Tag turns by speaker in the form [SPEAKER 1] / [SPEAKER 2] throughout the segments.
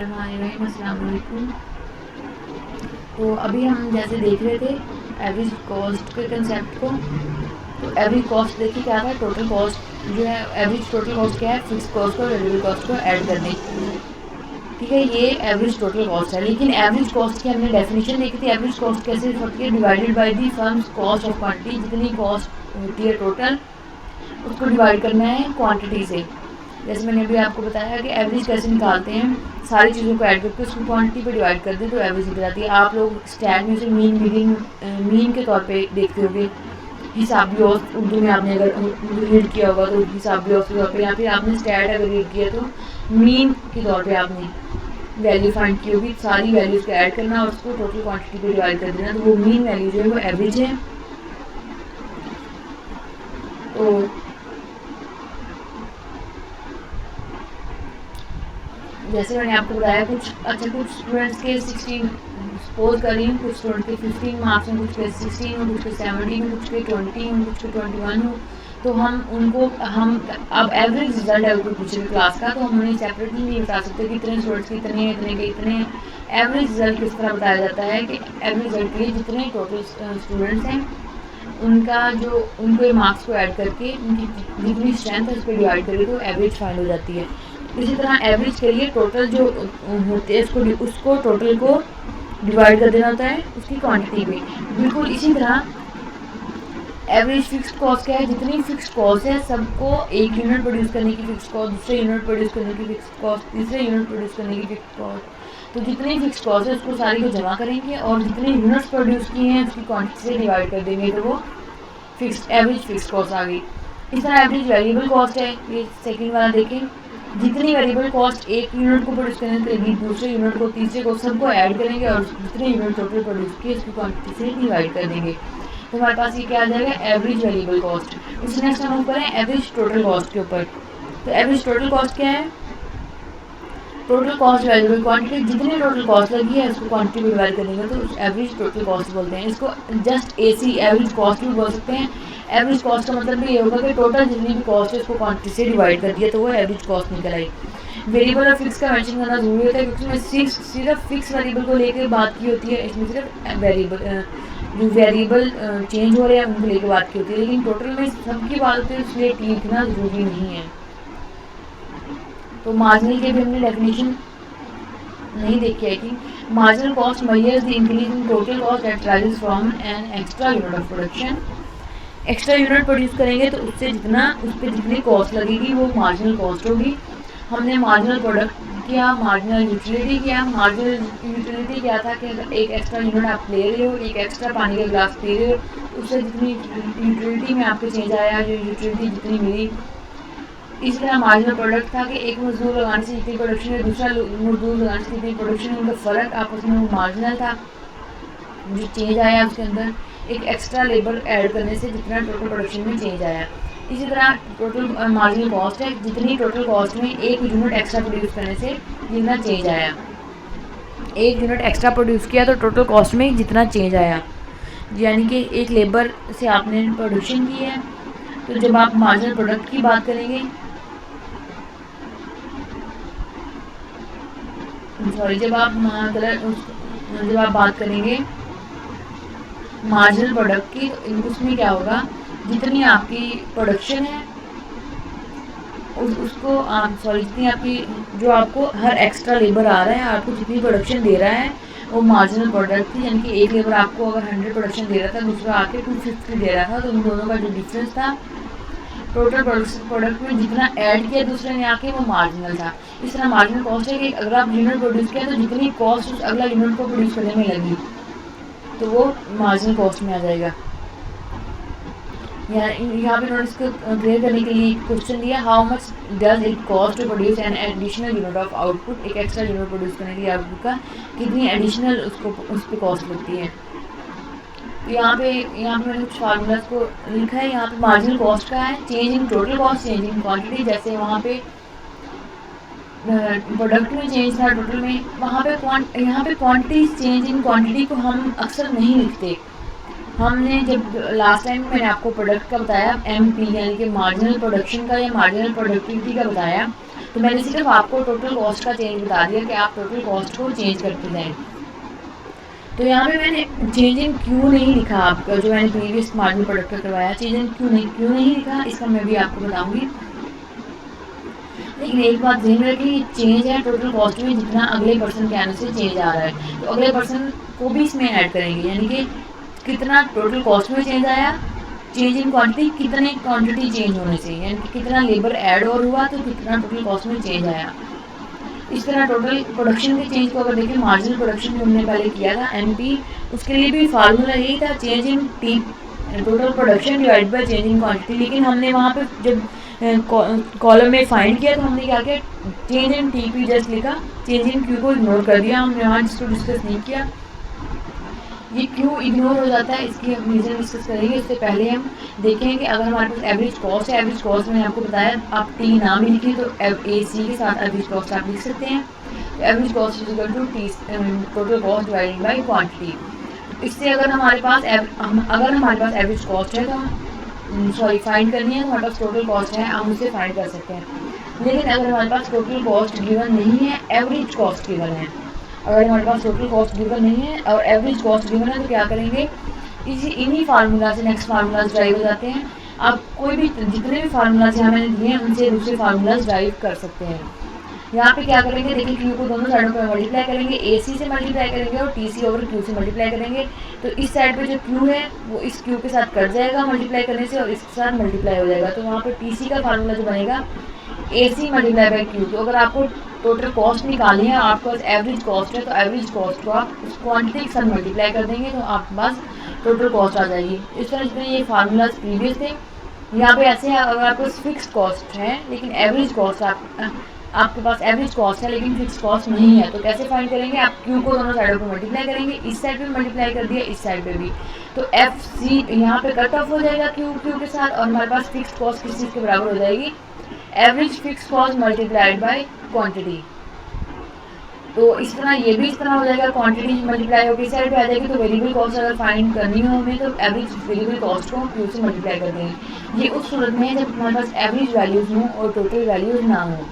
[SPEAKER 1] अस्सलाम वालेकुम। तो अभी हम जैसे देख रहे थे एवरेज कॉस्ट के कंसेप्ट को। तो एवरेज कॉस्ट देखिए क्या था, टोटल कॉस्ट जो है, एवरेज टोटल कॉस्ट क्या है, फिक्स कॉस्ट और वेरिएबल कॉस्ट को ऐड करने। ठीक है, ये एवरेज टोटल कॉस्ट है। लेकिन एवरेज कॉस्ट की हमने डेफिनेशन देखी थी। एवरेज कॉस्ट कैसे होती है, divided by the firms cost of quantity. जितनी कॉस्ट होती है टोटल, उसको डिवाइड करना है क्वांटिटी से। जैसे मैंने अभी आपको बताया कि एवरेज कैसे निकालते हैं, सारी चीज़ों को ऐड करके उसको क्वांटिटी पे डिवाइड कर दें तो एवरेज निकल जाती है। आप लोग स्टैट में से मीन के तौर पे देखते होंगे, हिसाबी औसत उर्दू में आपने अगर रीड किया होगा तो हिसाबी औसत के तौर पे, या फिर आपने स्टैट अगर रीड किया तो मीन के तौर पे आपने वैल्यू फाइंड की होगी। सारी वैल्यूज़ को ऐड करना और उसको टोटल क्वांटिटी पे डिवाइड कर देना, तो वो मीन वैल्यू जो है वो एवरेज है। तो जैसे मैंने आपको बताया कुछ स्टूडेंट्स के 16, सपोज कर रही हूँ कुछ स्टूडेंट के 15 मार्क्स हैं, कुछ के 16 हो, कुछ के 17 हो, कुछ के 20 हो, कुछ के 21 हो। तो हम अब एवरेज रिजल्ट है कोई पूछे क्लास का, तो हम उन्हें सेपरेटली नहीं बता सकते कि इतने स्टूडेंट्स के इतने इतने के इतने। एवरेज रिजल्ट किस तरह बताया जाता है कि एवरेज रिजल्ट के लिए जितने टोटल स्टूडेंट्स हैं उनके मार्क्स को ऐड करके उनकी जितनी स्ट्रेंथ है उस पर डिवाइड करके तो एवरेज फाइंड हो जाती है। इसी तरह एवरेज के लिए टोटल जो होते हैं उसको टोटल को डिवाइड कर देना होता है उसकी क्वांटिटी पे। बिल्कुल इसी तरह एवरेज फिक्स्ड कॉस्ट क्या है, जितनी फिक्स्ड कॉस्ट है सबको एक यूनिट प्रोड्यूस करने की फिक्स्ड कॉस्ट, दूसरे यूनिट प्रोड्यूस करने की फिक्स्ड कॉस्ट, तीसरे यूनिट प्रोड्यूस करने की फिक्स्ड कॉस्ट। तो जितनी फिक्स्ड कॉस्ट है उसको सारी को जमा करेंगे और जितने यूनिट्स प्रोड्यूस किए हैं उसकी क्वांटिटी से डिवाइड कर देंगे, तो वो एवरेज फिक्स्ड कॉस्ट आ गई। इस तरह एवरेज वेरिएबल कॉस्ट है, ये सेकंड वाला देखें। जितनी वेरिएबल कॉस्ट एक यूनिट को प्रोड्यूस करने के दूसरे यूनिट को, तीसरे को, सबको ऐड करेंगे और जितने यूनिट टोटल प्रोड्यूस किए उसकी क्वांटिटी से डिवाइड कर देंगे, तो हमारे पास ये क्या आ जाएगा, एवरेज वेरिएबल कॉस्ट। उससे नेक्स्ट हम करें एवरेज टोटल कॉस्ट के ऊपर। तो एवरेज टोटल कॉस्ट क्या है, टोटल कॉस्ट वेरिएबल क्वांटिटी, जितनी टोटल कॉस्ट लगी है उसको क्वांटिटी में डिवाइड करेंगे तो एवरेज टोटल कॉस्ट बोलते हैं। इसको जस्ट एसी एवरेज कॉस्ट भी बोल सकते हैं। एवरेज कॉस्ट का मतलब भी ये होगा कि टोटल जितनी भी कॉस्ट है उसको क्वांटिटी से डिवाइड कर दिया तो वो एवरेज कॉस्ट निकल आई। वेरिएबल और फिक्स का मेंशन करना जरूरी होता है क्योंकि इसमें सिर्फ फिक्स वेरिएबल को लेकर बात की होती है, इसमें सिर्फ वेरिएबल चेंज हो रहे हैं उनको लेकर बात की होती है, लेकिन टोटल में सबकी बात होती है, इसलिए लिखना जरूरी नहीं है। तो मार्जिनल की भी हमने डेफिनेशन नहीं देखी है कि marginal cost measures the increase in total cost that rises from an extra unit of production. Extra unit produce करेंगे तो उससे उस पर जितनी कॉस्ट लगेगी वो मार्जिनल कॉस्ट होगी। हमने मार्जिनल प्रोडक्ट किया, मार्जिनल यूटिलिटी किया। मार्जिनल यूटिलिटी क्या था कि अगर एक एक्स्ट्रा यूनिट आप ले रहे हो, एक एक्स्ट्रा पानी का गिलास पी रहे हो, तो उससे जितनी यूटिलिटी में आपको चेंज आया, जो यूटिलिटी जितनी मिली। इस तरह मार्जिनल प्रोडक्ट था कि एक मजदूर लगाने से जितनी प्रोडक्शन है, दूसरा मजदूर लगाने से जितनी प्रोडक्शन है, उनका फ़र्क आपस में वो मार्जिनल था। जो चेंज आया उसके अंदर एक एक्स्ट्रा लेबर ऐड करने से जितना टोटल प्रोडक्शन में चेंज आया। इसी तरह टोटल मार्जिनल कॉस्ट है, जितनी टोटल कॉस्ट में एक यूनिट एक्स्ट्रा प्रोड्यूस करने से जितना चेंज आया। एक यूनिट एक्स्ट्रा प्रोड्यूस किया तो टोटल कॉस्ट में जितना चेंज आया, यानी कि एक लेबर से आपने प्रोडक्शन की है। तो जब आप मार्जिनल प्रोडक्ट की बात करेंगे, जब आप बात करेंगे मार्जिनल प्रोडक्ट की, तो उसमें क्या होगा, जितनी आपकी प्रोडक्शन है उसको जितनी आपकी जो आपको हर एक्स्ट्रा लेबर आ रहा है, आपको जितनी प्रोडक्शन दे रहा है वो मार्जिनल प्रोडक्ट थी। यानी कि एक लेबर आपको अगर 100 प्रोडक्शन दे रहा था, दूसरा आके 250 दे रहा था, तो उन दोनों का जो डिफरेंस था टोटल प्रोडक्ट में जितना ऐड किया दूसरे ने आके वो मार्जिनल था। इस तरह मार्जिनल कॉस्ट है कि अगर आप यूनिट प्रोड्यूस किया तो जितनी कॉस्ट उस अगला यूनिट को प्रोड्यूस करने में लगी तो वो मार्जिनल कॉस्ट में आ जाएगा। यहाँ पे नोटिस को क्लियर करने के लिए क्वेश्चन दिया, how much does it cost to produce an additional unit of output. एक एक्स्ट्रा यूनिट प्रोड्यूस करने के लिए आउटपुट का कितनी एडिशनल उस पर कॉस्ट लगती है। तो यहाँ पे मैंने कुछ फार्मूलाज को लिखा है। यहाँ पे मार्जिनल कॉस्ट का है change in total cost, change in quantity. जैसे वहाँ पे प्रोडक्ट में चेंज था टोटल में, वहाँ पे यहाँ पे क्वांटिटी चेंज इन क्वांटिटी को हम अक्सर नहीं लिखते। हमने जब लास्ट टाइम मैंने आपको प्रोडक्ट का बताया MP यानी कि मार्जिनल प्रोडक्शन का या मार्जिनल प्रोडक्टिविटी का बताया, तो मैंने सिर्फ आपको टोटल कॉस्ट का चेंज बता दिया कि आप टोटल कॉस्ट को चेंज करते जाएं। तो यहाँ पे मैंने चेंज इन क्यू नहीं लिखा, आपका जो मैंने प्रीवियस मार्जिन प्रोडक्ट पर करवाया चेंज इन क्यू नहीं लिखा, इसका मैं भी आपको बताऊंगी। लेकिन एक बात ध्यान रखें, ये चेंज है टोटल कॉस्ट में जितना अगले पर्सन के आने से चेंज आ रहा है, तो अगले पर्सन को भी इसमें ऐड करेंगे, यानी कि कितना टोटल कॉस्ट में चेंज आया, चेंज इन क्वांटिटी, कितने क्वांटिटी चेंज होने से, यानी कि कितना लेबर ऐड और हुआ तो कितना टोटल कॉस्ट में चेंज आया। इस तरह टोटल प्रोडक्शन के चेंज को अगर देखें, मार्जिनल प्रोडक्शन जो हमने पहले किया था एमपी, उसके लिए भी फार्मूला यही था, change in T total production divide by change in quantity. लेकिन हमने वहाँ पे जब कॉलम में फाइंड किया तो हमने क्या किया, चेंज इन टीपी जस्ट लिखा, चेंज इन क्यू को इग्नोर कर दिया, हमने वहाँ जिसको डिस्कस नहीं किया। ये क्यों इग्नोर हो जाता है, इसकी हम रीज़न डिस्कस करेंगे। इससे पहले हम देखें कि अगर हमारे पास एवरेज कॉस्ट है, एवरेज कॉस्ट मैंने आपको बताया आप टी ना भी लिखिए तो ए सी के साथ एवरेज कॉस्ट आप लिख सकते हैं। तो average cost is equal to T total cost divided by quantity. इससे अगर हमारे पास एवरेज कॉस्ट है तो हम फाइंड करनी है तो हमारे पास टोटल कॉस्ट है, हम उसे फाइंड कर सकते हैं। लेकिन अगर हमारे पास टोटल कॉस्ट गिवन नहीं है, एवरेज कॉस्ट गिवन है, अगर हमारे पास टोटल कॉस्ट गिवन नहीं है और एवरेज कॉस्ट गिवन है तो क्या करेंगे, इन्हीं फार्मूला से नेक्स्ट फार्मूलाज ड्राइव हो जाते हैं। आप कोई भी जितने भी फार्मूलाज यहाँ मैंने दिए हैं उनसे दूसरे फार्मूलाज ड्राइव कर सकते हैं। यहाँ पे क्या करेंगे, देखिए क्यू को दोनों साइडों पर मल्टीप्लाई करेंगे, ए सी से मल्टीप्लाई करेंगे और टी सी ओवर क्यू से मल्टीप्लाई करेंगे। तो इस साइड पे जो क्यू है वो इस क्यू के साथ कट जाएगा मल्टीप्लाई करने से और इसके साथ मल्टीप्लाई हो जाएगा। तो वहाँ पर टी सी का फार्मूला जो बनेगा ए सी मल्टीप्लाई बाई क्यू। तो अगर आपको टोटल कॉस्ट निकालनी है, आपके पास एवरेज कॉस्ट है, तो एवरेज कॉस्ट को आप उस क्वांटिटी के साथ मल्टीप्लाई कर देंगे तो आपके पास टोटल कॉस्ट आ जाएगी। इस तरह जितने ये फार्मूलाज प्रीवियस थे यहाँ पे ऐसे है, अगर आपके पास फिक्स कॉस्ट है लेकिन एवरेज कॉस्ट आपके पास एवरेज कॉस्ट है लेकिन फिक्स कॉस्ट नहीं है, तो कैसे फाइंड करेंगे, आप क्यू को दोनों साइडों पर मल्टीप्लाई करेंगे, इस साइड पे मल्टीप्लाई कर दिया, इस साइड पे भी, तो एफ सी यहाँ पे कट ऑफ हो जाएगा क्यू के साथ और हमारे पास फिक्स कॉस्ट किस चीज़ के बराबर हो जाएगी, average fix cost multiplied by quantity. तो इस तरह ये भी इस तरह हो जाएगा, क्वांटिटी मल्टीप्लाई होकर इस साइड पे आ जाएगी। तो वेरिएबल कॉस्ट अगर फाइंड करनी हो हमें तो एवरेज वेरिएबल कॉस्ट को क्यू से मल्टीप्लाई कर देंगे। ये उस सूरत में है जब हमारे पास एवरेज वैल्यूज़ हों और टोटल वैल्यूज़ ना हो।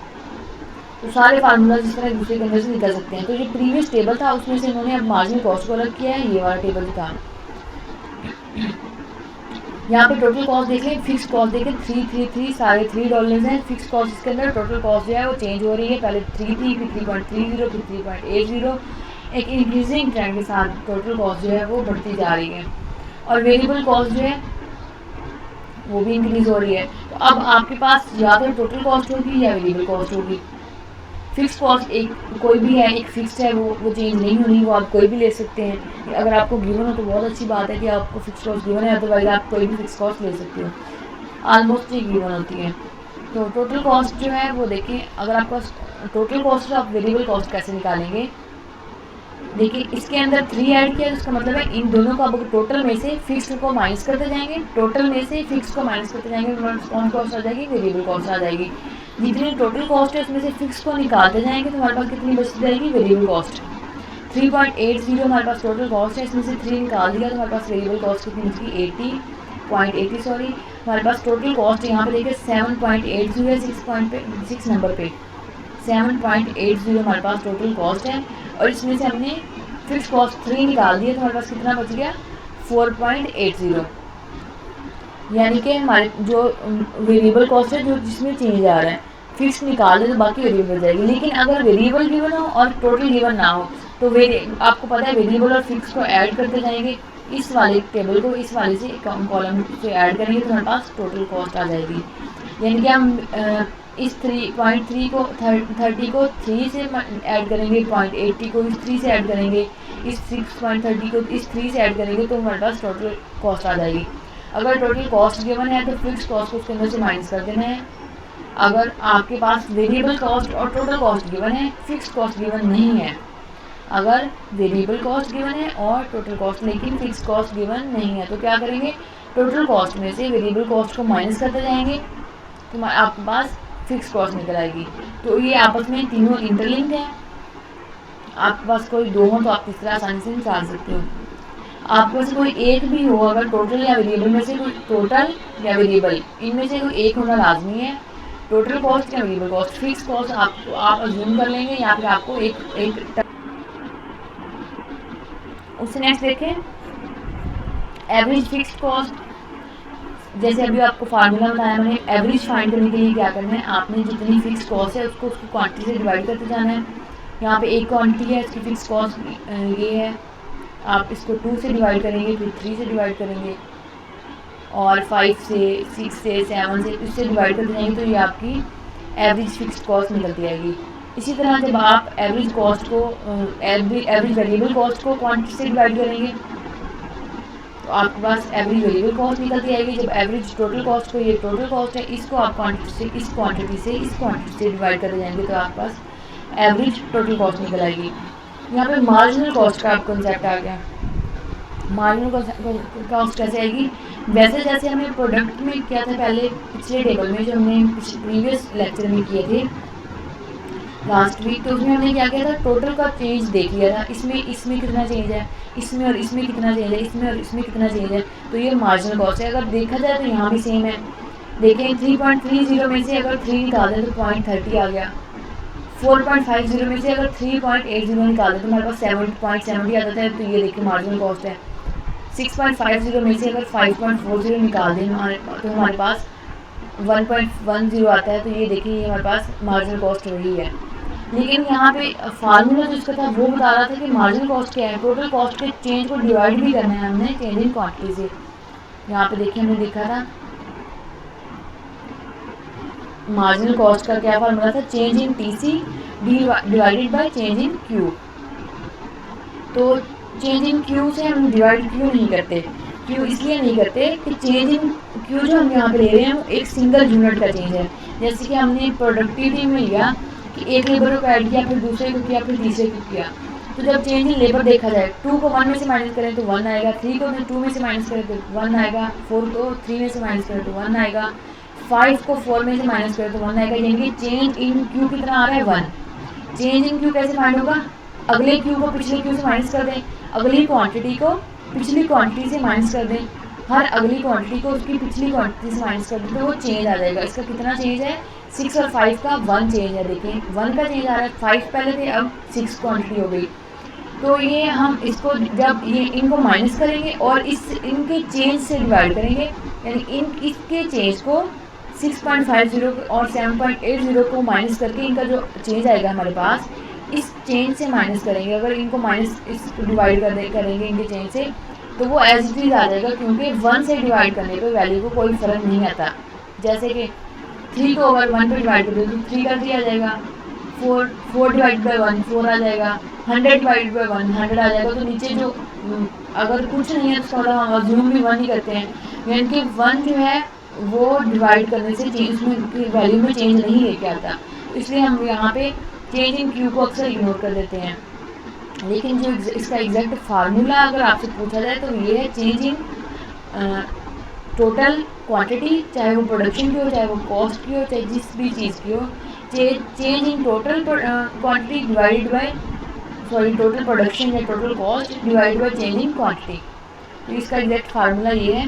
[SPEAKER 1] तो सारे फार्मूलाज इस तरह दूसरे के अंदर से निकल सकते हैं। तो ये प्रीवियस टेबल था उसमें से इन्होंने अब मार्जिनल कॉस्ट को अलग किया है, ये वाला टेबल था। यहाँ पे टोटल कॉस्ट देख लें, फिक्स कॉस्ट देखें 333 सारे $3 हैं। फिक्स कॉस्ट इसके अंदर टोटल कॉस्ट जो है वो चेंज हो रही है, पहले 3 थी फिर 3.30 फिर 3.80, एक इंक्रीजिंग ट्रेंड के साथ टोटल कॉस्ट जो है वो बढ़ती जा रही है और वेरिएबल कॉस्ट जो है वो भी इंक्रीज हो रही है। तो अब आपके पास या तो टोटल कॉस्ट होगी या वेरिएबल कॉस्ट होगी। फिक्स कॉस्ट एक कोई भी है, एक फिक्स्ड है, वो चेंज नहीं होनी, वो आप कोई भी ले सकते हैं। अगर आपको गिवन हो तो बहुत अच्छी बात है कि आपको फिक्स कॉस्ट गिवन है, अदरवाइज आप कोई भी फिक्स कॉस्ट ले सकते हो, ऑलमोस्ट एक गिवन होती है। तो टोटल कॉस्ट जो है वो देखिए, अगर आपका टोटल कॉस्ट आप वेरिएबल कॉस्ट कैसे निकालेंगे, देखिए इसके अंदर 3 ऐड किया, इसका मतलब है इन दोनों का टोटल में से फिक्स को माइनस करते जाएंगे, टोटल में से फिक्स को माइनस करते जाएंगे, कौन कॉस्ट आ जाएगी, वेरिएबल कॉस्ट आ जाएगी। जितनी टोटल कॉस्ट है उसमें से फिक्स को निकालते जाएंगे तो हमारे पास कितनी बच जाएगी, वेरिएबल कॉस्ट 3.80 हमारे पास टोटल कॉस्ट है, इसमें से 3 निकाल दिया तो हमारे पास वेरिएबल कॉस्ट कितनी बची, 80.80 सॉरी। हमारे पास टोटल कॉस्ट यहाँ पे देखिए 7.80 है, 6 नंबर पे 7.80 हमारे पास टोटल कॉस्ट है और इसमें से हमने फिक्स कॉस्ट 3 निकाल दिया तो हमारे पास कितना बच गया, 4.80। यानी कि हमारे जो वेरिएबल कॉस्ट है जो जिसमें चेंज आ रहा है, फिक्स निकाल दे तो बाकी वेरिएबल हो जाएगी। लेकिन अगर वेरिएबल गिवन हो और टोटल गिवन ना हो तो आपको पता है वेरिएबल और फिक्स को ऐड करते जाएंगे, इस वाले टेबल को इस वाले से कॉलम से ऐड करेंगे तो हमारे पास टोटल कॉस्ट आ जाएगी। यानी कि हम इस 3.3 को 30 को 3 से ऐड करेंगे, 0.80 को इस 3 से ऐड करेंगे, इस 6.30 को इस 3 से ऐड करेंगे तो हमारे पास टोटल कॉस्ट आ जाएगी। अगर टोटल कॉस्ट गिवन है तो फिक्स कॉस्ट को उसके अंदर से माइनस कर देना है। अगर आपके पास वेरिएबल कॉस्ट और टोटल कॉस्ट गिवन है, फिक्स कॉस्ट गिवन नहीं है, अगर वेरिएबल कॉस्ट गिवन है और टोटल कॉस्ट लेकिन फिक्स कॉस्ट गिवन नहीं है तो क्या करेंगे, टोटल कॉस्ट में से वेरिएबल कॉस्ट को माइनस करते जाएंगे तो आपके पास फिक्स कॉस्ट निकल आएगी। तो ये आपस में तीनों इंटरलिंक्ड है, आपके पास कोई दो हो तो आप तीसरा आसानी से निकाल सकते हो। आपके पास कोई एक भी हो, अगर टोटल या वेरिएबल में से कोई टोटल या वेरिएबल इनमें से कोई एक होना लाजमी है, टोटल कॉस्ट या वेरिएबल कॉस्ट। फिक्स कॉस्ट आपको आप अज्यूम कर लेंगे या फिर आपको एक उससे नेक्स्ट देखें एवरेज फिक्स्ड कॉस्ट। जैसे अभी आपको फार्मूला बताया मैंने, एवरेज फाइंड करने के लिए क्या करना है, आपने जितनी फिक्स कॉस्ट है उसको उसकी क्वांटिटी से डिवाइड करते जाना है। यहाँ पे एक क्वांटिटी है, इसकी फिक्स कॉस्ट ये है, आप इसको 2 से डिवाइड करेंगे, फिर 3 से डिवाइड करेंगे और 5 से 6 से 7 से इससे डिवाइड करते जाएंगे तो ये आपकी एवरेज फिक्स्ड कॉस्ट निकलती आएगी। इसी तरह जब आप एवरेज कॉस्ट को एवरेज वेरिएबल कॉस्ट को क्वांटिटी से डिवाइड करेंगे तो आपके पास एवरेज वेरिएबल कॉस्ट निकलती आएगी। जब एवरेज टोटल कॉस्ट को, ये टोटल कॉस्ट है, इसको आप क्वांटिटी से इस क्वांटिटी से डिवाइड करते जाएंगे तो आपके पास एवरेज टोटल कॉस्ट निकल आएगी। यहाँ पे मार्जिनल कॉस्ट का कंसेप्ट आ गया। मार्जिनल कॉस्ट कैसे आएगी, वैसे जैसे हमने प्रोडक्ट में किया था पहले पिछले टेबल में जो हमने प्रीवियस लेक्चर में किए थे लास्ट वीक, तो उसमें हमने क्या किया था, टोटल का चेंज देख लिया था, इसमें कितना चेंज है, इसमें और इसमें कितना चेंज है, इसमें और इसमें कितना चेंज है, तो ये मार्जिनल कॉस्ट है। अगर देखा जाए तो यहाँ भी सेम है। देखें 3.30 में से अगर 3 निकाल दें तो 0.30 आ गया। 4.50 में से अगर 3.80 निकाल दें तो हमारे पास 7.70 आ जाता है, तो ये देखिए मार्जिनल कॉस्ट है। 6.50 में से अगर 5.40 निकाल दें तो हमारे पास 1.10 आता है, तो ये देखिए ये हमारे पास मार्जिनल कॉस्ट वही है। लेकिन यहाँ पे फार्मूला जो इसका था वो बता रहा था कि मार्जिनल कॉस्ट क्या है, टोटल कॉस्ट के चेंज को डिवाइड भी करना है हमने चेंज इन क्वांटिटी से। यहाँ पे देखिए हमने देखा था मार्जिनल कॉस्ट का क्या फार्मूला था, change in TC divided by change in Q. तो चेंज इन क्यू से हम डिवाइड क्यों नहीं करते, क्यों इसलिए नहीं करते कि चेंज इन क्यू जो हम यहाँ पे ले रहे हैं वो एक सिंगल यूनिट का चेंज है। जैसे कि हमने प्रोडक्टिविटी में लिया कि एक लेबर को ऐड किया, फिर दूसरे को किया, फिर तीसरे को किया, तो जब चेंज इन लेबर देखा जाए 2 को 1 में से माइनस करें तो 1 आएगा, 3 को 2 में से माइनस करें तो 1 आएगा, 4 को 3 में से माइनस करें तो 1 आएगा, 5 को 4 में से माइनस करें तो 1 आएगा। यानी कि चेंज इन क्यू कितना आ रहा है 1। चेंज इन क्यू कैसे फाइंड होगा, अगले क्यू को पिछले क्यू से माइनस कर दें, अगली क्वांटिटी को पिछली क्वांटिटी से माइनस कर दें, हर अगली क्वांटिटी को उसकी पिछली क्वांटिटी से माइनस कर दें तो वो चेंज आ जाएगा। इसका कितना चेंज है, 6 और 5 का 1 चेंज है। देखिए 1 का चेंज आ रहा है, 5 पहले थे अब 6 क्वांटिटी हो गई। तो ये हम इसको जब ये इनको माइनस करेंगे और इनके चेंज से डिवाइड करेंगे, यानी इसके चेंज को 6.50 और 7.80 को माइनस करके इनका जो चेंज आएगा हमारे पास इस चेंज से माइनस करेंगे। अगर इनको माइनस इस डिवाइड करेंगे इनके चेंज से तो वो एज इट इज आ जाएगा, क्योंकि 1 से डिवाइड करने पे वैल्यू को कोई फ़र्क नहीं आता। जैसे कि 3 को अगर 1 पे डिवाइड कर दो तो 3 का 3 आ जाएगा, 4 डिवाइड बाई 1 4 आ जाएगा, 100 डिवाइड बाई 1 100 आ जाएगा। तो नीचे जो अगर कुछ नहीं है तो थोड़ा हम अज्यूम भी 1 ही करते हैं, यानी कि 1 जो है वो डिवाइड करने से चेंज में वैल्यू में चेंज नहीं लेके आता, इसलिए हम यहाँ पे चेंज इन क्यू को अक्सर इग्नोर कर देते हैं। लेकिन जो इसका एग्जैक्ट फार्मूला अगर आपसे पूछा जाए तो ये है चेंज इन टोटल क्वांटिटी, चाहे वो प्रोडक्शन की हो, चाहे वो कॉस्ट की हो, चाहे जिस भी चीज़ की हो, change in total quantity divided by total production या total cost divide by change in quantity. तो इसका एग्जैक्ट फार्मूला ये है।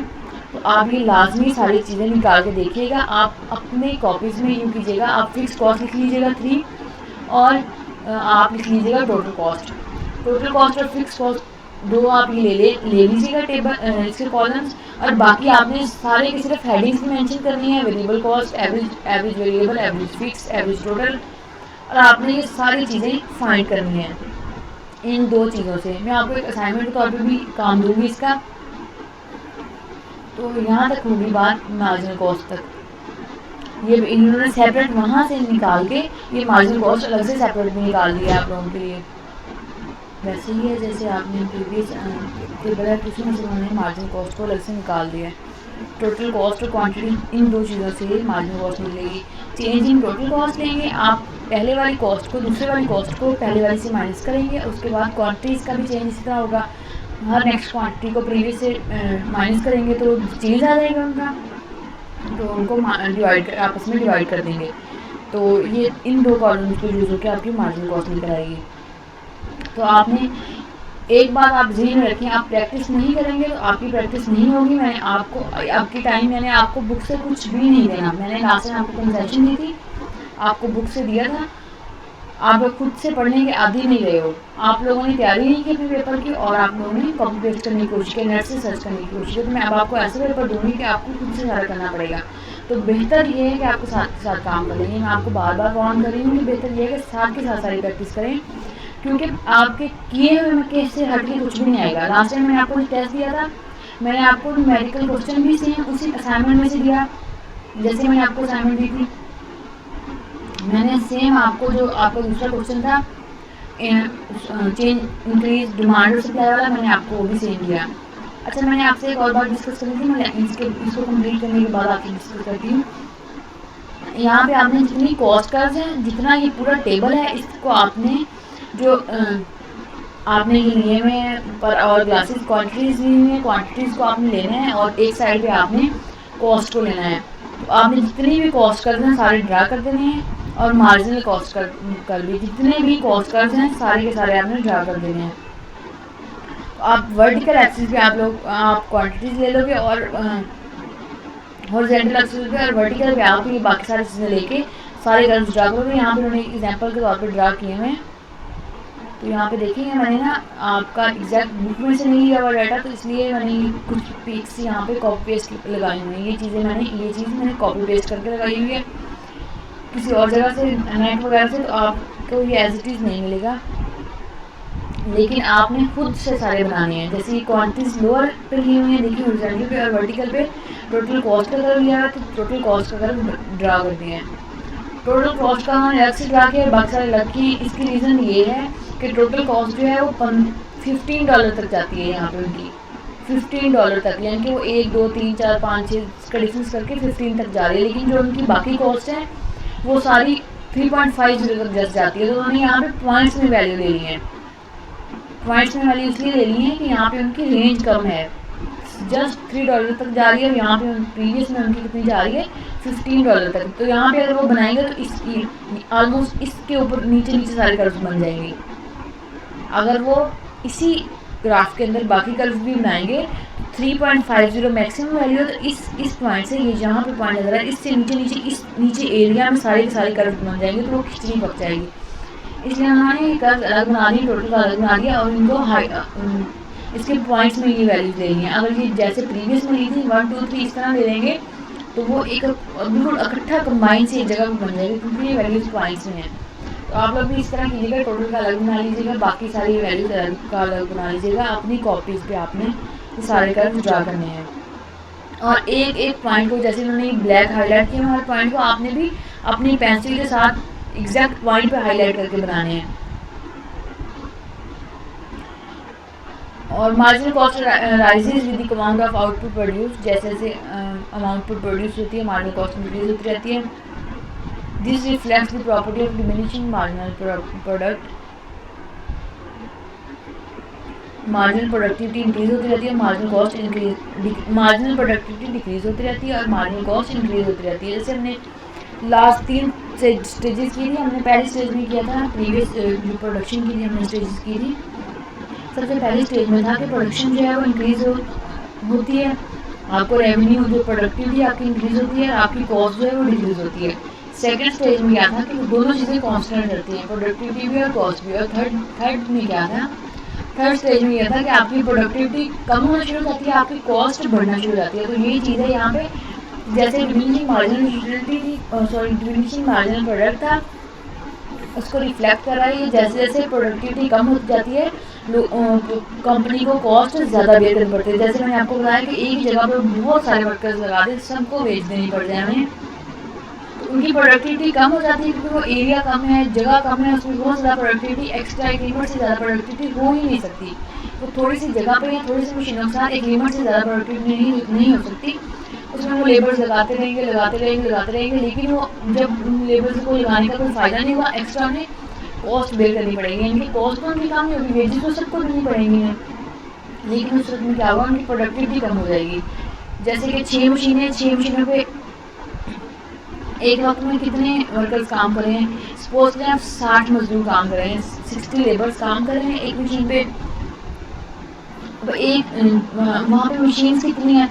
[SPEAKER 1] तो आप ये लाजमी सारी चीज़ें निकाल के देखिएगा, आप अपने कॉपीज़ में यूँ कीजिएगा, आप फिक्स कॉस्ट लिख लीजिएगा 3 और आप लिख लीजिएगा टोटल कॉस्ट और फिक्स कॉस्ट 2 आप ये ले लीजिएगा टेबल इसके कॉलम्स, और बाकी आपने सारे की सिर्फ हेडिंग्स मेंशन करनी है, variable cost, average variable, average fix, average total, और आपने ये सारी चीज़ें फाइंड करनी है इन 2 चीज़ों से। मैं आपको एक असाइनमेंट के तौर पर भी काम दूँगी इसका। तो यहाँ तक होगी बात मार्जिनल कॉस्ट तक। ये इन्होंने सेपरेट वहाँ से निकाल के ये मार्जिनल कॉस्ट अलग से सेपरेट भी निकाल दिया आप लोगों के लिए। वैसे ही है जैसे आपने प्रीवियस टेबल है उसमें से उन्होंने मार्जिनल कॉस्ट को अलग से निकाल दिया है। टोटल कॉस्ट और क्वांटिटी इन 2 चीज़ों से मार्जिनल कॉस्ट निकलेगी। चेंज इन टोटल कॉस्ट लेंगे आप, पहले वाली कॉस्ट को दूसरे वाली कॉस्ट को पहले वाली से माइनस करेंगे, उसके बाद क्वांटिटीज़ का भी चेंज इसी तरह होगा, हर नेक्स्ट क्वांटिटी को प्रीवियस से माइनस करेंगे तो चेंज आ जाएगा उनका, तो उनको आपस में डिवाइड कर देंगे। तो ये इन 2 कॉलम्स को यूज़ होकर आपकी मार्जिनल कॉस्ट निकल आएगी। तो आपने एक बात आप ध्यान में रखें, आप प्रैक्टिस नहीं करेंगे तो आपकी प्रैक्टिस नहीं होगी। मैंने आपको आपकी टाइम मैंने आपको बुक से कुछ भी नहीं देना। मैंने लास्ट टाइम आपको कंसेशन दी थी, आपको बुक से दिया था, आप लोग खुद से पढ़ने के आदी नहीं रहे हो। आप लोगों ने तैयारी नहीं की अपने पेपर की और आप लोगों ने कॉपी पेस्ट करने की कोशिश की, नेट से सर्च करने की कोशिश की। तो मैं अब आपको ऐसा पेपर दूंगी कि आपको खुद से सारा करना पड़ेगा। तो बेहतर ये है कि आपको साथ के साथ काम कर लेंगे। मैं आपको बार बार वार्न कर रही हूँ कि बेहतर ये है कि साथ के साथ सारी प्रैक्टिस करें, क्योंकि आपके किए हुए में कैसे हट के कुछ भी नहीं आएगा। लास्ट टाइम मैंने आपको टेस्ट दिया था, मैंने आपको मेडिकल क्वेश्चन भी सेम उसी असाइनमेंट में से दिया, जैसे मैंने आपको असाइनमेंट दी थी। मैंने सेम आपको जो आपका दूसरा क्वेश्चन था चेंज इंक्रीज डिमांड और सप्लाई वाला, मैंने आपको वो भी सेम दिया। अच्छा, मैंने आपसे एक और बात डिस्कस करनी थी, मैं इसको कंप्लीट करने के बाद आपसे डिस्कस करती हूँ। यहाँ पे आपने जितनी कॉस्ट कर्व्स हैं, जितना ये पूरा टेबल है, इसको आपने जो आपने ये लिए हुए हैं पर और ग्लासेस क्वांटिटीज ली हुई है, क्वांटिटीज को आपने लेना है और एक साइड पे आपने कॉस्ट को लेना है। तो आपने जितनी भी कॉस्ट कर्व्स हैं सारे ड्रा कर देने हैं और मार्जिनल कॉस्ट कर भी जितने भी कॉस्ट कर्व्स हैं सारे के सारे आपने ड्रा कर देने हैं। तो आप वर्टिकल एक्सिस पे आप क्वांटिटीज ले लोगे और हॉरिजॉन्टल एक्सिस पे और वर्टिकल पे आप ये बाकी सारी चीज़ें लेके सारे कर्व्स ड्रा करोगे। यहाँ पे उन्होंने एग्जांपल के तौर पे ड्रा किए हुए हैं। तो यहाँ पे देखिए मैंने ना आपका एग्जैक्ट बुक में से नहीं लिया हुआ डाटा, तो इसलिए मैंने कुछ पिक्स यहाँ पे कॉपी पेस्ट लगाई हुई हैं। ये चीज़ मैंने कॉपी पेस्ट करके लगाई हुई है किसी और जगह से, नेट वगैरह से, तो आपको ये एज इट इज़ नहीं मिलेगा, लेकिन आपने खुद से सारे बनाने हैं। जैसे ये क्वांटिटीज लोअर पे ली हुई है, देखिए हॉरिजॉन्टल पे और वर्टिकल पे टोटल कॉस्ट का कर्व लिया है, तो टोटल कॉस्ट का कर्व ड्रा कर दिया है। टोटल कॉस्ट का हमने अलग से ड्रा किया, बाकी सारे अलग की। इसकी रीज़न ये है कि टोटल कॉस्ट जो है वो $15 तक जाती है यहाँ पे उनकी, $15 तक, यानी कि वो 1 2 3 4 5 6 का डिफरेंस करके 15 तक जा रही है। लेकिन जो उनकी बाकी कॉस्ट है वो सारी 3.50 तक जस्ट जाती है। तो उन्होंने यहाँ पे पॉइंट्स में वैल्यू ले ली है। पॉइंट्स में वैल्यू इसलिए ले ली है कि यहाँ पे उनकी रेंज कम है, जस्ट $3 तक जा रही है और यहाँ पे प्रीवियस में उनकी कितनी जा रही है, $15 तक। तो यहाँ पे अगर वो बनाएंगे तो इसकी ऑलमोस्ट इसके ऊपर नीचे नीचे सारे कर्व्स बन जाएंगे। अगर वो इसी ग्राफ के अंदर बाकी कर्व्स भी बनाएंगे तो 3.50 मैक्सिमम वैल्यू, तो इस पॉइंट से ये जहाँ पे पॉइंट नजर है इससे नीचे एरिया में सारे के सारे कर्व्स बन जाएंगे, तो वो खिचड़ी पक जाएगी। इसलिए उन्होंने कर्व अलग बना दिए, टोटल अलग बना दिया और इनको इसके पॉइंट्स में ये वैल्यूज ले ली हैं। अगर ये जैसे प्रीवियस में ली थी 1 2 3 इस तरह ले लेंगे तो वो एक बिल्कुल इकट्ठा कंबाइन से एक जगह पर बन जाएगी, क्योंकि ये वैल्यूज पॉइंट्स में हैं। तो आप लोग भी इस तरह कीजिएगा, टोटल का अलग बना लीजिएगा, बाकी सारी वैल्यूज का अलग बना लीजिएगा। अपनी कॉपीज़ पे आपने ये सारे कर्व ड्रा करने हैं और एक एक पॉइंट को, जैसे उन्होंने ब्लैक हाईलाइट किया हर पॉइंट को, आपने भी अपनी पेंसिल के साथ एग्जैक्ट पॉइंट पे हाईलाइट करके बनाने हैं। और marginal cost rises with the amount of output produce, जैसे जैसे अमाउंट प्रोड्यूस होती है मार्जिनल कॉस्ट इंक्रीज होती रहती है। This reflects the property of diminishing marginal product. Marginal productivity increase होती रहती है, marginal cost marginal productivity decrease होती रहती है और मार्जिनल कॉस्ट इंक्रीज होती रहती है। जैसे हमने लास्ट 3 स्टेजेस की थी, हमने पहले स्टेज में किया था, प्रीवियस जो प्रोडक्शन की थी हमने स्टेजेस की थी। सबसे पहले स्टेज में था कि प्रोडक्शन जो है वो इंक्रीज होती है, आपको रेवेन्यू जो प्रोडक्टिविटी आपकी इंक्रीज होती है, आपकी कॉस्ट जो है वो डिक्रीज होती है। सेकंड स्टेज में क्या था कि दोनों चीज़ें कांस्टेंट रहती हैं, प्रोडक्टिविटी भी और कॉस्ट भी। और थर्ड में क्या था, थर्ड स्टेज में यह था कि आपकी प्रोडक्टिविटी कम होना शुरू हो जाती है, आपकी कॉस्ट बढ़ना शुरू हो जाती है। तो ये चीज़ है यहाँ पे, जैसे डिमिनिशिंग मार्जिनल यूटिलिटी थी, डिमिनिशिंग मार्जिनल प्रोडक्ट था, उसको रिफ्लेक्ट कर रहा है। जैसे जैसे प्रोडक्टिविटी कम होती जाती है कंपनी को कॉस्ट ज़्यादा बेयर करनी पड़ती है। जैसे मैंने आपको बताया कि एक जगह पर बहुत सारे वर्कर्स लगा दे, सबको वेज देनी पड़ जाए हमें, तो उनकी प्रोडक्टिविटी कम हो जाती है, क्योंकि वो एरिया कम है, जगह कम है, उसमें बहुत ज़्यादा प्रोडक्टिविटी एक्स्ट्रा एक लिमिट से ज़्यादा प्रोडक्टिविटी हो ही नहीं सकती। तो थोड़ी सी जगह पर या थोड़ी सी मशीनों के साथ एक लिमिट से ज़्यादा प्रोडक्टिविटी नहीं हो सकती। उसमें वो लेबर्स लगाते रहेंगे, लेकिन वो जब उन लेबर्स को लगाने का कोई फ़ायदा नहीं हुआ, एक्स्ट्रा में कॉस्ट बेयर करनी पड़ेगी। इनकी कॉस्ट तो उनकी कम नहीं होगी, वेजेस तो सबको देनी पड़ेंगी, लेकिन उस वक्त में क्या होगा, उनकी प्रोडक्टिविटी कम हो जाएगी। जैसे कि 6 मशीनों पे एक वक्त में कितने वर्कर्स काम कर रहे हैं, सपोज करें आप 60 मजदूर काम कर रहे हैं, 60 लेबर्स काम कर रहे हैं एक मशीन पे, अब एक वहाँ पे मशीन्स कितनी है,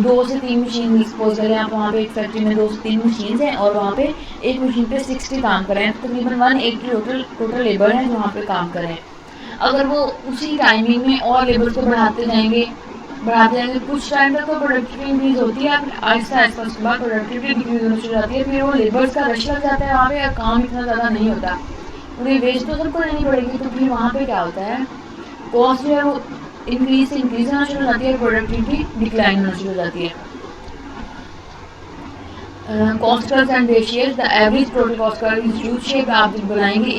[SPEAKER 1] 2 से 3 मशीन सपोज करें आप, वहाँ पे एक फैक्ट्री में 2 से 3 मशीन हैं और वहाँ पे एक मशीन पे 60 काम कर रहे हैं, तकरीबन 180 टोटल लेबर है जो वहाँ पे काम कर रहे हैं। अगर वो उसी टाइमिंग में और लेबर्स को बढ़ाते जाएंगे कुछ टाइम तक तो प्रोडक्टिविटी इंक्रीज होती है, फिर आहिस्ता आहिस्ता उसके बाद प्रोडक्टिविटी डिक्रीज होना शुरू हो जाती है, फिर वो लेबर्स का रश लग जाता है, वहाँ पे काम इतना ज़्यादा नहीं होता, उन्हें वेस्ट तो सबको देनी पड़ेगी, तो फिर वहाँ पे क्या होता है, कॉस्ट जो है वो इंक्रीज होना शुरू हो जाती है, प्रोडक्टिविटी डिक्लाइन होना शुरू हो जाती है। Cost curves and ratios, the average total cost curve is U shape, आप बनाएंगे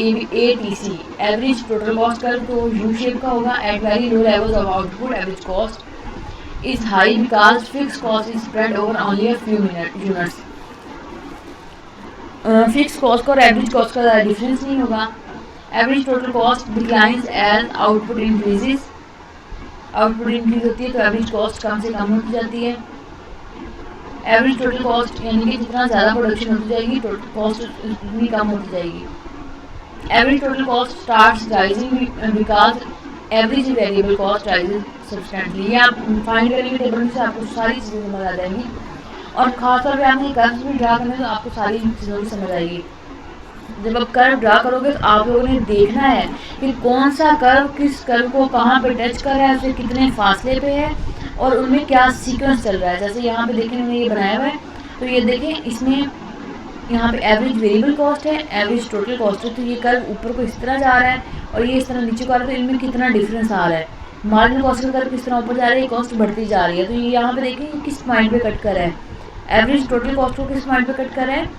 [SPEAKER 1] ATC, average total cost curve तो यू शेप का होगा, at very low levels of output average cost is high because fixed cost is spread over only a few units. Fix cost और average cost का ज़्यादा difference नहीं होगा। Average total cost declines as output increases, output increase होती है तो average cost कम से कम होती जाती है। एवरेज टोटल कॉस्ट यानी कि जितना ज़्यादा प्रोडक्शन होती जाएगी टोटल कॉस्ट उतनी कम होती जाएगी। Average total cost starts rising because average variable cost rises substantially. ये आप फाइंड करेंगे टेबल से आपको सारी चीज़ें समझ आ जाएंगी, और खासतौर पे आपने कर्व भी ड्रा करना है तो आपको सारी चीज़ों की समझ आएगी। जब आप कर्व ड्रा करोगे तो आप लोगों ने देखना है कि कौन सा कर्व किस कर्व को कहाँ पे टच कर रहा है, उससे कितने फासले पे है और उनमें क्या सीक्वेंस चल रहा है। जैसे यहाँ पे देखें उन्होंने ये बनाया हुआ है, तो ये देखें इसमें यहाँ पे एवरेज वेरिएबल कॉस्ट है, एवरेज टोटल कॉस्ट है, तो ये कर्व ऊपर को इस तरह जा रहा है और ये इस तरह नीचे को आ रहा है, तो इनमें कितना डिफरेंस आ रहा है। मार्जिनल कॉस्ट का कर्व किस तरह ऊपर जा रहा है, ये कॉस्ट बढ़ती जा रही है, तो ये यहाँ पे देखें किस पॉइंट पे कट कर रहा है, एवरेज टोटल कॉस्ट को किस पॉइंट पे कट कर रहा है,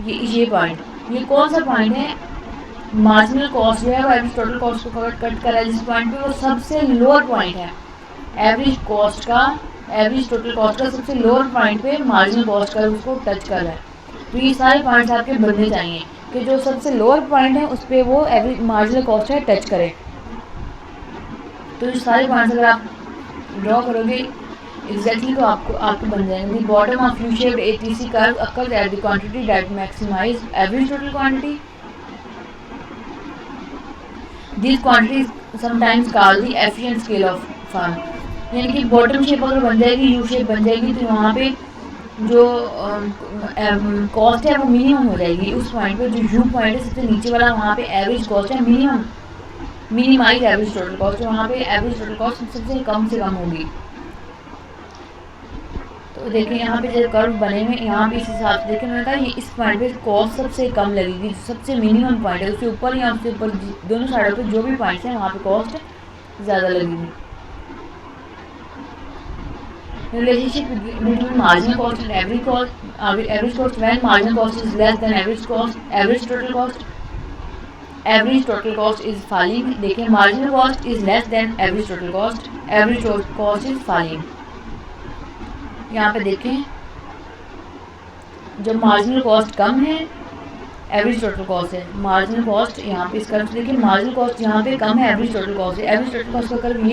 [SPEAKER 1] ये पॉइंट, ये कौन सा पॉइंट है, मार्जिनल कॉस्ट जो है वो एवरेज टोटल कॉस्ट को कट कर रहा है, जिस पॉइंट पे वो सबसे लोअर पॉइंट है एवरेज कॉस्ट का, एवरेज टोटल कॉस्ट का सबसे लोअर पॉइंट पे मार्जिनल कॉस्ट का उसको टच कर रहा है। तो ये सारे पॉइंट्स आपके बनने चाहिए कि जो सबसे लोअर पॉइंट है उस पर वो एवरेज मार्जिनल कॉस्ट है टच करे। तो ये सारे पॉइंट्स अगर आप ड्रॉ करोगे एग्जैक्टली तो आपको बन जाएंगे। The bottom of U shaped ATC curve occurs at the quantity that maximize average total quantity. This quantity is sometimes called the efficient scale of firm. यानी कि बॉटम शेप अगर बन जाएगी, यू शेप बन जाएगी, तो वहाँ पे जो कॉस्ट है वो मिनिमम हो जाएगी। उस पॉइंट पे जो यू पॉइंट है सबसे नीचे वाला, वहाँ पे एवरेज कॉस्ट है मिनिमाइज एवरेज टोटल कॉस्ट, वहाँ पे एवरेज टोटल कॉस्ट सबसे कम से कम होगी। तो देखिए यहाँ पे जो कर्व बने हुए यहाँ पे इस हिसाब से देखिए मैंने कहा ये इस पॉइंट पे कॉस्ट सबसे कम लगेगी, सबसे मिनिमम पॉइंट है, उसके ऊपर या उसके ऊपर दोनों साइडों पे जो भी पॉइंट्स हैं वहाँ पे कॉस्ट ज़्यादा लगेगी। Relationship between marginal cost and average cost when marginal cost is less than average total cost is falling। देखिए marginal cost is less than average total cost is falling। यहाँ पे देखें जब मार्जिनल कॉस्ट कम है average total cost है, marginal cost यहाँ पे इस कर्व से देखिए मार्जिनल कॉस्ट यहाँ पे कम है, एवरेज टोटल कॉस्ट है, एवरेज टोटल कॉस्ट का कर्व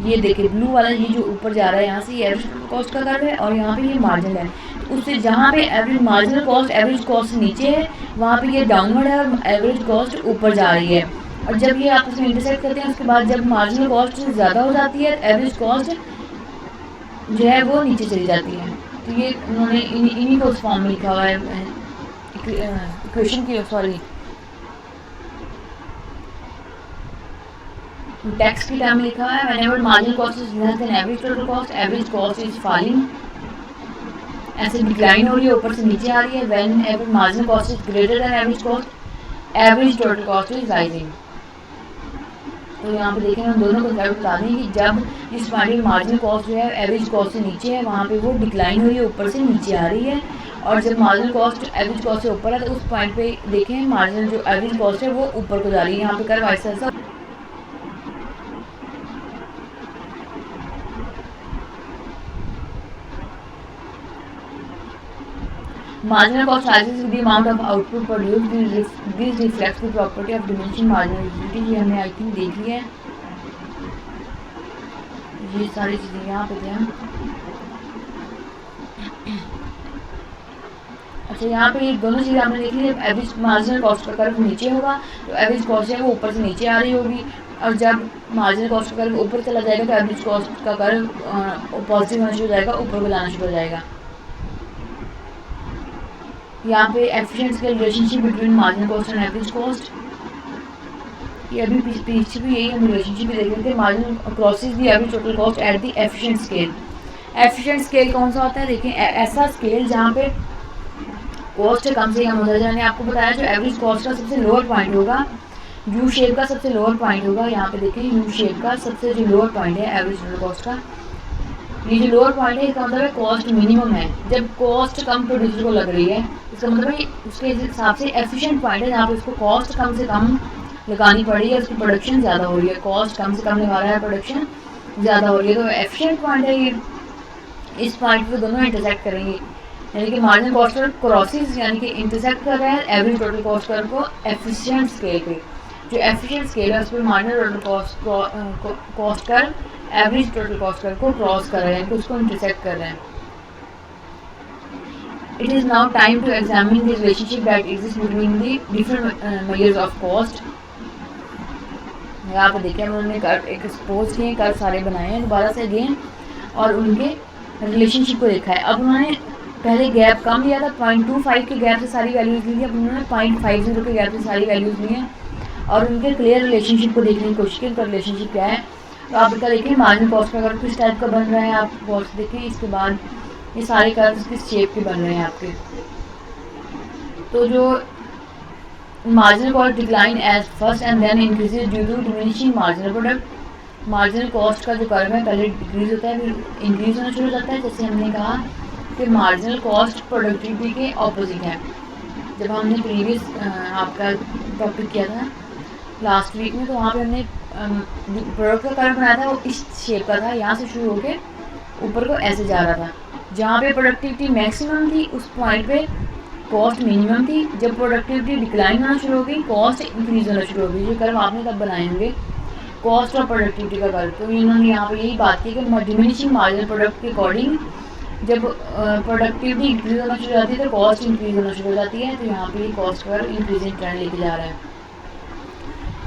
[SPEAKER 1] ये देखिए ब्लू वाला ये जो ऊपर जा रहा है यहाँ से ये एवरेज टोटल कॉस्ट का कर्व है और यहाँ पे ये मार्जिनल है, तो उससे जहाँ पे average marginal cost average cost नीचे है वहाँ पे ये डाउनवर्ड है और एवरेज कॉस्ट ऊपर जा रही है, और जब ये आपस में इंटरसेक्ट करते हैं उसके बाद जब मार्जिनल कॉस्ट ज़्यादा हो जाती है एवरेज कॉस्ट जो है वो नीचे चली जाती है। तो ये उन्होंने इन्हीं को उस फॉर्म में लिखा हुआ है इक्वेशन की, सॉरी टैक्स की टर्म लिखा हुआ है whenever marginal cost is less than average cost is falling, ऐसे डिक्लाइन हो रही है ऊपर से नीचे आ रही है। When ever marginal cost is greater than average total cost is rising. तो यहाँ पे देखें हम दोनों को बता दें कि जब इस पॉइंट में मार्जिनल कॉस्ट जो है एवरेज कॉस्ट से नीचे है वहाँ पे वो डिक्लाइन हो रही है, ऊपर से नीचे आ रही है, और जब मार्जिनल कॉस्ट एवरेज कॉस्ट से ऊपर है तो उस पॉइंट पे देखें मार्जिनल जो एवरेज कॉस्ट है वो ऊपर को जा रही है। यहाँ पे कर वाइस ऐसा marginal cost rises with the amount of output produced। This reflects the property of diminishing marginal utility। ये हमने आई थिंक देख लिया है, ये सारी चीज़ें यहाँ पे थे। अच्छा अच्छा यहाँ पे ये दोनों चीज़ें आपने देख ली। जब एवरेज मार्जिनल कॉस्ट का कर्व नीचे होगा तो एवरेज कॉस्ट है वो ऊपर से नीचे आ रही होगी, और जब मार्जिनल कॉस्ट का कर्व ऊपर चला जाएगा तो एवरेज कॉस्ट का कर्व पॉजिटिव होना शुरू हो जाएगा, ऊपर को जाना शुरू हो जाएगा। यहाँ पे efficient scale relationship between marginal cost and average cost, ये अभी पीछे भी यही हम रिलेशनशिप भी देख रहे थे। Marginal crosses the average total cost at the efficient scale. Efficient scale कौन सा होता है? देखिए ऐसा स्केल जहाँ पे कॉस्ट कम से कम हो जाए। मैंने आपको बताया जो एवरेज कॉस्ट का सबसे लोअर पॉइंट होगा, यू शेप का सबसे लोअर पॉइंट होगा। यहाँ पे देखिए यू शेप का सबसे जो लोअर पॉइंट है एवरेज टोटल कॉस्ट का, ये जो लोअर पॉइंट है इसका मतलब है कॉस्ट मिनिमम है। जब कॉस्ट कम प्रोड्यूसर को लग रही है इसका मतलब है उसके हिसाब से एफिशिएंट पॉइंट है जहाँ पे उसको कॉस्ट कम से कम लगानी पड़ी है, उसकी प्रोडक्शन ज़्यादा हो रही है, कॉस्ट कम से कम लगा रहा है, प्रोडक्शन ज़्यादा हो रही है, तो एफिशिएंट पॉइंट है ये। इस पॉइंट पे दोनों इंटरसेक्ट करेंगे, यानी कि मार्जिनल कॉस्ट पर क्रॉसिस यानी कि इंटरसेक्ट कर रहे हैं एवरेज टोटल कॉस्ट कर्व को एफिशिएंट स्केल पे। जो एफिशिएंट स्केल है उस पर marginal total cost curve average total cost curve को क्रॉस कर रहे हैं, उसको इंटरसेक्ट कर रहे हैं। It is now time to examine the relationship that exists between the different measures of cost. यहाँ पे देखिए उन्होंने कर्व एक सपोज किए, कर्व सारे बनाए हैं दोबारा से अगेन, और उनके रिलेशनशिप को देखा है। अब उन्होंने पहले गैप कम लिया था, 0.25 के गैप से सारी वैल्यूज़ ली थी, अब उन्होंने 0.50 के गैप से सारी वैल्यूज़ ली हैं और उनके क्लियर रिलेशनशिप को देखने की कोशिश की, उनका रिलेशनशिप क्या है। तो आप इसका देखिए मार्जिनल कॉस्ट का कर्व किस टाइप का बन रहा है, आप गौर से देखिए। इसके बाद ये सारे कर्व्स किस शेप के बन रहे हैं आपके। तो जो marginal cost decline as first and then increases due to diminishing marginal product. Marginal cost का जो कर्व है पहले डिक्रीज होता है फिर इंक्रीज होना शुरू हो जाता है। जैसे हमने कहा कि मार्जिनल कॉस्ट प्रोडक्टिविटी के ऑपोजिट है। जब हमने प्रीवियस आपका टॉपिक किया था लास्ट वीक में, तो वहाँ पे हमने प्रोडक्ट का कर्व बनाया था, वो इस शेप का था, यहाँ से शुरू होकर ऊपर को ऐसे जा रहा था। जहाँ पे प्रोडक्टिविटी मैक्सिमम थी उस पॉइंट पे कॉस्ट मिनिमम थी। जब प्रोडक्टिविटी डिक्लाइन होना शुरू हो गई कॉस्ट इंक्रीज होना शुरू हो गई। जो कर्व आपने तब बनाए होंगे कॉस्ट और प्रोडक्टिविटी का कर्व, तो इन्होंने यहाँ पे यही बात की कि डिमिनिशिंग मार्जिनल प्रोडक्ट के अकॉर्डिंग जब प्रोडक्टिविटी इंक्रीज होना शुरू हो जाती है तो कॉस्ट इंक्रीज होना शुरू हो जाती है। तो यहाँ पे कॉस्ट कर्व इंक्रीजिंग ट्रेंड लेके जा रहा है।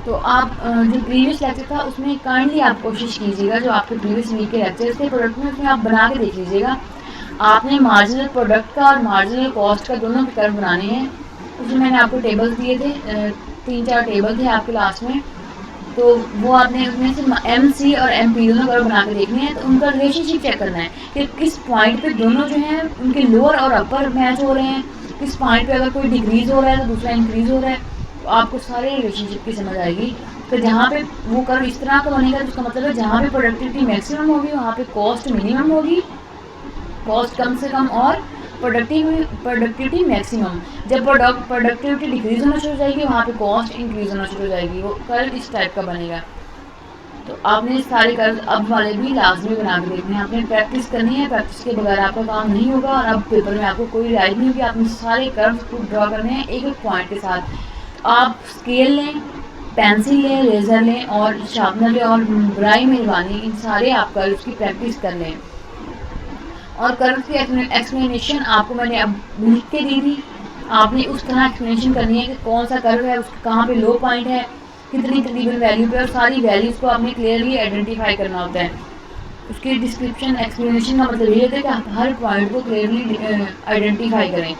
[SPEAKER 1] तो आप जो प्रीवियस लेक्चर था उसमें काइंडली आप कोशिश कीजिएगा, जो आपके प्रीवियस वीक के लेक्चर्स थे प्रोडक्ट में, उसमें आप बना के देख लीजिएगा। आपने मार्जिनल प्रोडक्ट का और मार्जिनल कॉस्ट का दोनों के कर्व बनाने हैं। उसमें मैंने आपको टेबल्स दिए थे, 3-4 टेबल थे आपके लास्ट में, तो वो आपने उसमें से MC और MP दोनों कर्व बना के देखने हैं। तो उनका रिलेशनशिप चेक करना है कि किस पॉइंट पे दोनों जो हैं उनके लोअर और अपर मैच हो रहे हैं, किस पॉइंट पे अगर कोई डिक्रीज़ हो रहा है तो दूसरा इंक्रीज़ हो रहा है। तो आपको सारे रिलेशनशिप की समझ आएगी। तो जहाँ पे वो कर्व इस तरह का बनेगा जिसका मतलब है जहाँ पे प्रोडक्टिविटी मैक्सिमम होगी वहाँ पे कॉस्ट मिनिमम होगी, कॉस्ट कम से कम और प्रोडक्टिविटी मैक्सिमम। जब प्रोडक्टिविटी डिक्रीज होना शुरू हो जाएगी वहाँ पे कॉस्ट इंक्रीज होना शुरू हो जाएगी। वो कर्व इस टाइप का बनेगा। तो आपने सारे कर्व अब वाले भी लाजमी बना के देखने हैं, आपने प्रैक्टिस करनी है। प्रैक्टिस के बगैर आपका काम नहीं होगा और अब पेपर में आपको कोई राइट नहीं होगी। आपने सारे कर्व को ड्रॉ करने हैं एक एक पॉइंट के साथ। तो आप स्केल लें, पेंसिल लें, रेजर लें और शार्पनर लें और बराए मेहरबानी इन सारे आप कर्व की प्रैक्टिस कर लें। और कर्व की एक्सप्लेनेशन आपको मैंने अब लिख के दी थी, आपने उस तरह एक्सप्लेनेशन करनी है कि कौन सा कर्व है, उसका कहाँ पे लो पॉइंट है, कितनी तकरीबन वैल्यू पे, और सारी वैल्यूज़ को आपने क्लियरली आइडेंटिफाई करना होता है। उसकी डिस्क्रिप्शन एक्सप्लेनेशन का मतलब ये होता है कि आप हर पॉइंट को क्लियरली आइडेंटिफाई करें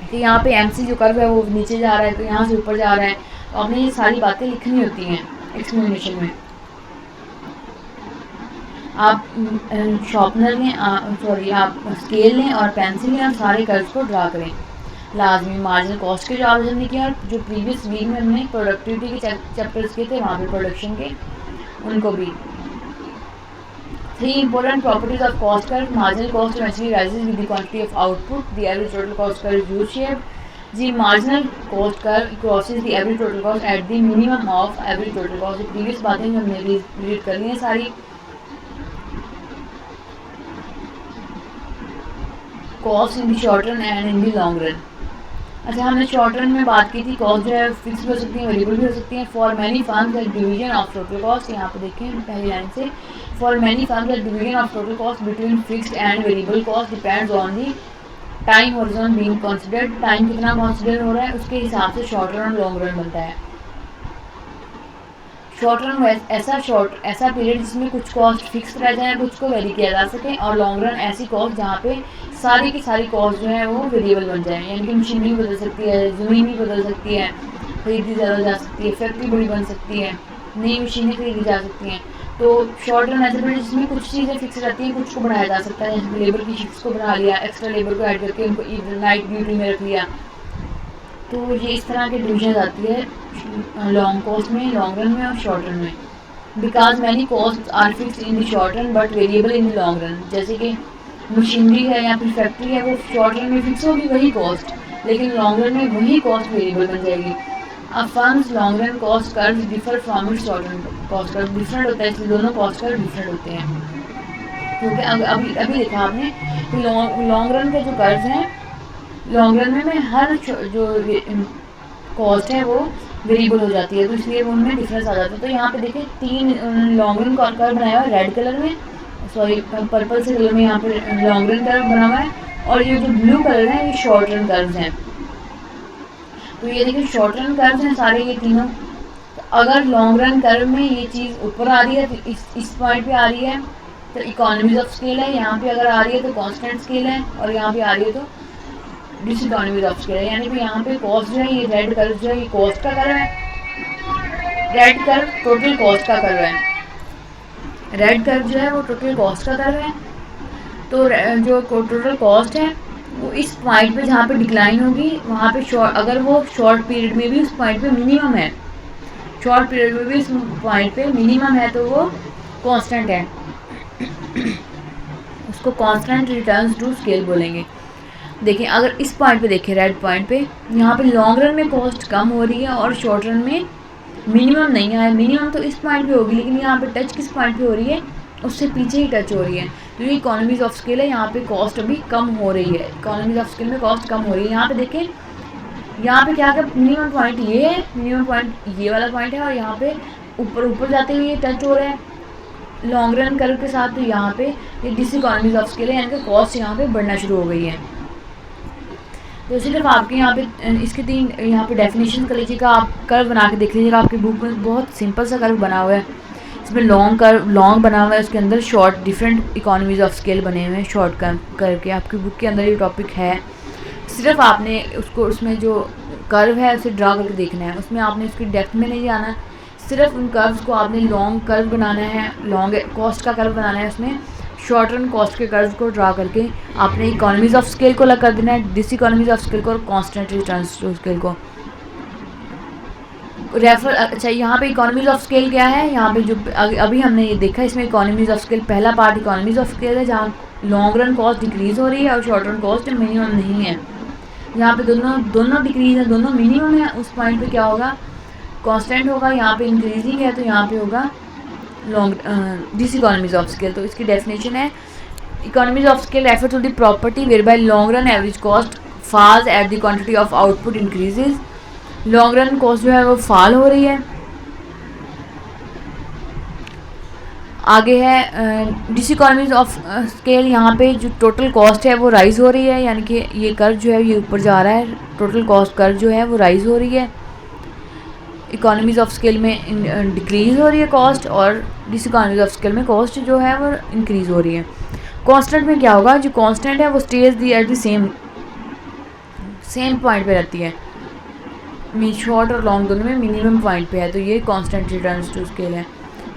[SPEAKER 1] कि यहाँ पे MC जो कर्व है वो नीचे जा रहा है तो यहाँ से ऊपर जा रहा है। तो आपने ये सारी बातें लिखनी होती हैं एक्सप्लेनेशन में। आप शार्पनर लें, आप स्केल लें और पेंसिल लें और सारे कर्व्स को ड्रा करें लाजमी। मार्जिनल कॉस्ट के जो आप हमने किया, जो प्रीवियस वीक में हमने प्रोडक्टिविटी के चैप्टर्स किए थे वहाँ पे प्रोडक्शन के, उनको भी। 3 important properties of cost curve. Marginal cost eventually rises with the quantity of output. The average total cost curve is U-shaped. The marginal cost curve crosses the average total cost at the minimum of average total cost. जो previous बातें हमने read कर ली हैं सारी। Cost in the short run and in the long run. अच्छा, हमने short run में बात की थी कॉस्ट जो है फिक्स भी हो सकती है, वेरिएबल भी हो सकती है। For many firms that division of total cost, यहाँ पे देखें पहली लाइन से, for many firms that division of total cost between fixed and variable cost depends on the time horizon being considered, time कितना कंसीडर हो रहा है उसके हिसाब से शॉर्ट रन और लॉन्ग रन बनता है। शॉर्ट रन ऐसा पीरियड जिसमें कुछ कॉस्ट फिक्स रह जाए, कुछ को वेरी किया जा सके, और लॉन्ग रन ऐसी कॉस्ट जहाँ पे सारी की सारी कॉस्ट जो है वो वेरिएबल बन जाए, यानी कि मशीनरी बदल सकती है, ज़मीन भी बदल सकती है, खरीदी ज़्यादा जा सकती है, फैक्ट्री बड़ी बन सकती है, नई मशीनें खरीदी जा सकती हैं। तो शॉर्ट रन ऐसे पीरियड जिसमें कुछ चीज़ें फिक्स रहती हैं, कुछ को बढ़ाया जा सकता है, जैसे लेबर की शिफ्ट्स को बढ़ा लिया, एक्स्ट्रा लेबर को ऐड करके उनको नाइट ड्यूटी में रख लिया। तो ये इस तरह के डिविजन आती है लॉन्ग कॉस्ट में, लॉन्ग रन में और शॉर्ट रन में। Because many cost are fix in the short run but variable in the long run. जैसे कि मशीनरी है या फिर फैक्ट्री है, वो शॉर्ट रन में फिक्स होगी वही कॉस्ट, लेकिन लॉन्ग रन में वही कॉस्ट वेरिएबल बन जाएगी। अब firms long run cost curve differ from it short run cost curve, different होता है, इसलिए दोनों कॉस्ट कर्व डिफरेंट होते हैं। क्योंकि अभी देखा आपने कि लॉन्ग रन के जो कर्व हैं, लॉन्ग रन में हर जो कॉस्ट है वो वेरिएबल हो जाती है, तो इसलिए उनमें डिफरेंस आ जाता है। तो यहाँ पे देखिए 3 लॉन्ग रन कर्व बनाया हुआ है रेड कलर में, सॉरी पर्पल से कलर में यहाँ पे लॉन्ग रन कर्व बना हुआ है, और ये जो ब्लू कलर है ये शॉर्ट रन कर्व हैं। तो ये देखिए शॉर्ट रन कर्व हैं सारे ये तीनों। तो अगर लॉन्ग रन कर्व में ये चीज़ ऊपर आ रही है तो इस पॉइंट पे आ रही है तो इकोनॉमीज ऑफ स्केल है, यहाँ पे अगर आ रही है तो कॉन्स्टेंट स्केल है, और यहाँ पे आ रही है तो डिसइकोनॉमीज ऑफ स्केल है। यानी कि यहाँ पे कॉस्ट जो है, ये रेड कर्व जो है ये कॉस्ट का कर्व है, रेड कर्व टोटल कॉस्ट का कर्व है, रेड कर्व जो है वो टोटल कॉस्ट का कर्व है। तो जो टोटल कॉस्ट है वो इस पॉइंट पे जहाँ पे डिक्लाइन होगी वहाँ पे अगर वो शॉर्ट पीरियड में भी उस पॉइंट पे मिनिमम है, शॉर्ट पीरियड में भी इस पॉइंट पे मिनिमम है तो वो कांस्टेंट है, उसको कांस्टेंट रिटर्न्स टू स्केल बोलेंगे। देखिए अगर इस पॉइंट पे देखें रेड पॉइंट पे, यहाँ पे लॉन्ग रन में कॉस्ट कम हो रही है और शॉर्ट रन में मिनिमम नहीं है, मिनिमम तो इस पॉइंट पे होगी, लेकिन यहाँ पे टच किस पॉइंट पे हो रही है, उससे पीछे ही टच हो रही है। तो ये इकोनॉमीज ऑफ स्केल है, यहाँ पे कॉस्ट अभी कम हो रही है, इकोनॉमीज ऑफ स्केल में कॉस्ट कम हो रही है। यहाँ पे देखें, यहाँ पे क्या मिनिमम पॉइंट ये है, मिनिमम पॉइंट ये वाला पॉइंट है, और यहाँ पे ऊपर जाते हुए ये टच हो रहा है लॉन्ग रन कर्व के साथ। तो यहाँ पे ये डिसइकोनॉमीज ऑफ स्केल है, यानी कि कॉस्ट यहाँ पे बढ़ना शुरू हो गई है। तो सिर्फ आपके यहाँ पे इसके 3 यहाँ पे डेफिनेशन कर लीजिएगा, आप कर्व बना के देख लीजिएगा। आपकी बुक में बहुत सिंपल सा कर्व बना हुआ है, इसमें लॉन्ग बना हुआ है, उसके अंदर short different economies of scale बने हुए हैं शॉर्ट करके। आपकी बुक के अंदर ये टॉपिक है, सिर्फ आपने उसको उसमें जो कर्व है उसे ड्रा करके देखना है, उसमें आपने उसकी डेप्थ में नहीं जाना, सिर्फ उन कर्व्स को आपने लॉन्ग कर्व बनाना है, लॉन्ग कॉस्ट का कर्व बनाना है, उसमें शॉर्ट रन कॉस्ट के कर्व को ड्रा करके आपने इकोनॉमीज ऑफ स्केल को अलग कर देना है, डिसइकोनॉमीज ऑफ स्केल को और कांस्टेंट रिटर्न्स टू स्केल को रेफर। अच्छा यहाँ पे इकोनॉमीज ऑफ स्केल क्या है, यहाँ पे जो अभी हमने ये देखा, इसमें इकोनॉमीज ऑफ स्केल पहला पार्ट इकोनॉमीज ऑफ स्केल है, जहाँ लॉन्ग रन कॉस्ट डिक्रीज हो रही है और शॉर्ट रन कॉस्ट मिनिमम नहीं है। यहाँ पे दोनों डिक्रीज है, दोनों मिनिमम है, उस पॉइंट पे क्या होगा, कांस्टेंट होगा, यहाँ पे इंक्रीजिंग है तो यहाँ पे होगा डिसइकोनॉमीज ऑफ स्केल। तो इसकी डेफिनेशन है, economies of scale refer to the property whereby long run average cost falls at the quantity of output increases. Long run cost जो है वो फॉल हो रही है। आगे है डिसइकोनॉमीज ऑफ स्केल, यहाँ पे जो टोटल कॉस्ट है वो राइज हो रही है, यानी कि ये कर्व जो है ये ऊपर जा रहा है, टोटल कॉस्ट कर्व जो है वो राइज हो रही है। इकोनॉमीज ऑफ स्केल में डिक्रीज़ हो रही है कॉस्ट, और डिसइकोनॉमीज ऑफ स्केल में कॉस्ट जो है वो इंक्रीज़ हो रही है। कांस्टेंट में क्या होगा, जो कांस्टेंट है वो stage the at the same point पे रहती है, शॉर्ट और लॉन्ग दोनों में मिनिमम पॉइंट पे है, तो ये कांस्टेंट रिटर्न्स टू स्केल है।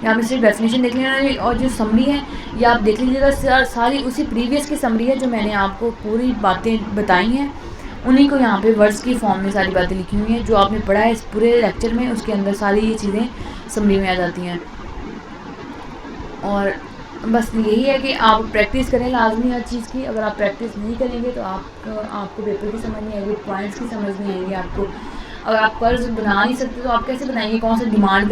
[SPEAKER 1] यहाँ पे सिर्फ डेफिनेशन देख लेना, और जो समरी है ये आप देख लीजिएगा, सारी उसी प्रीवियस की समरी है जो मैंने आपको पूरी बातें बताई हैं, उन्हीं को यहाँ पे वर्ड्स की फॉर्म में सारी बातें लिखी हुई हैं, जो आपने पढ़ा है इस पूरे लेक्चर में, उसके अंदर सारी ये चीज़ें समरी में आ जाती हैं। और बस यही है कि आप प्रैक्टिस करें लाजमी हर चीज़ की। अगर आप प्रैक्टिस नहीं करेंगे तो आपको पेपर की समझ नहीं आएगी, पॉइंट्स की समझ नहीं आएगी आपको। अगर आप कर्ज बना नहीं सकते तो आप कैसे बनाएंगे, कौन सा डिमांड